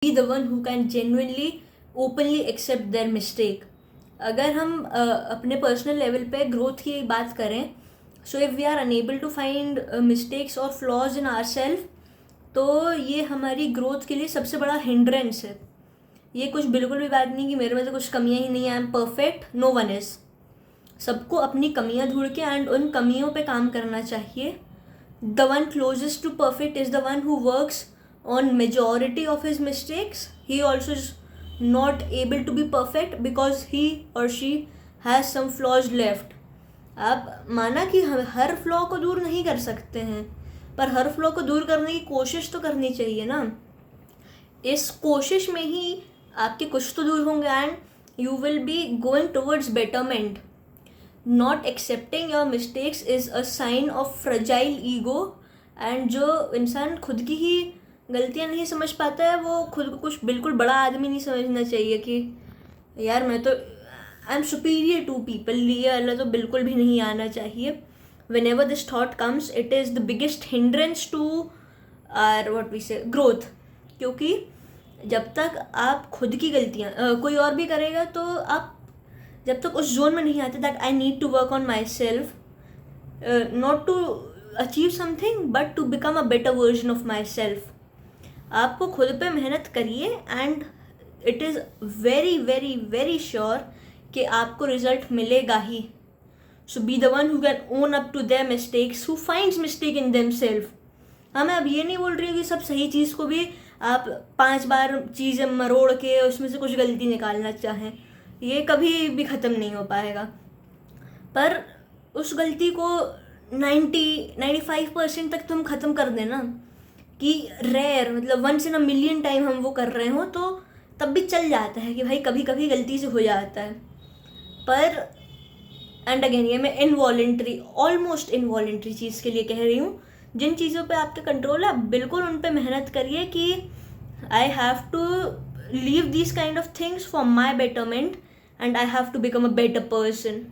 be the one who can genuinely openly accept their mistake. अगर हम अपने personal level पे ग्रोथ की बात करें, so if we are unable to find mistakes और फ्लॉज इन आवर सेल्फ, तो ये हमारी ग्रोथ के लिए सबसे बड़ा हिंड्रेंस है. ये कुछ बिल्कुल भी बात नहीं कि मेरे में तो कुछ कमियां ही नहीं है, I am perfect. No one is. सबको अपनी कमियां ढूंढ के एंड उन कमियों पे काम करना चाहिए. The one closest to perfect is the one who works on majority of his mistakes. He also is not able to be perfect because he or she has some flaws left. आप माना कि हम हर flaw को दूर नहीं कर सकते हैं, पर हर फ्लॉ को दूर करने की कोशिश तो करनी चाहिए ना. इस कोशिश में ही आपके कुछ तो दूर होंगे and you will be going towards betterment. Not accepting your mistakes is a sign of fragile ego. And जो इंसान खुद की ही गलतियाँ नहीं समझ पाता है, वो खुद को कुछ बिल्कुल बड़ा आदमी नहीं समझना चाहिए कि यार मैं तो I am superior to people. ये वाला तो बिल्कुल भी नहीं आना चाहिए. Whenever this thought comes, it is the biggest hindrance to our what we say growth. क्योंकि जब तक आप खुद की गलतियाँ कोई और भी करेगा, तो आप जब तक उस जोन में नहीं आते that I need to work on myself, not to achieve something but to become a better version of myself. आपको खुद पे मेहनत करिए and it is very very very sure कि आपको रिजल्ट मिलेगा ही. So be the one who can own up to their mistakes, who finds mistake in themselves. हाँ, मैं अब ये नहीं बोल रही हूँ कि सब सही चीज़ को भी आप 5 बार चीज़ें मरोड़ के उसमें से कुछ गलती निकालना चाहें. ये कभी भी ख़त्म नहीं हो पाएगा. पर उस गलती को 95% तक तुम ख़त्म कर देना कि रेयर मतलब once in a million time हम वो कर रहे हो, तो तब भी चल जाता है कि भाई कभी कभी गलती से हो जाता है. पर एंड अगेन ये मैं इनवॉलेंट्री, ऑलमोस्ट इनवॉलेंट्री चीज़ के लिए कह रही हूँ. जिन चीज़ों पे आपका कंट्रोल है, आप बिल्कुल उन पे मेहनत करिए कि I have to leave these kind of things for my betterment and I have to become a better person.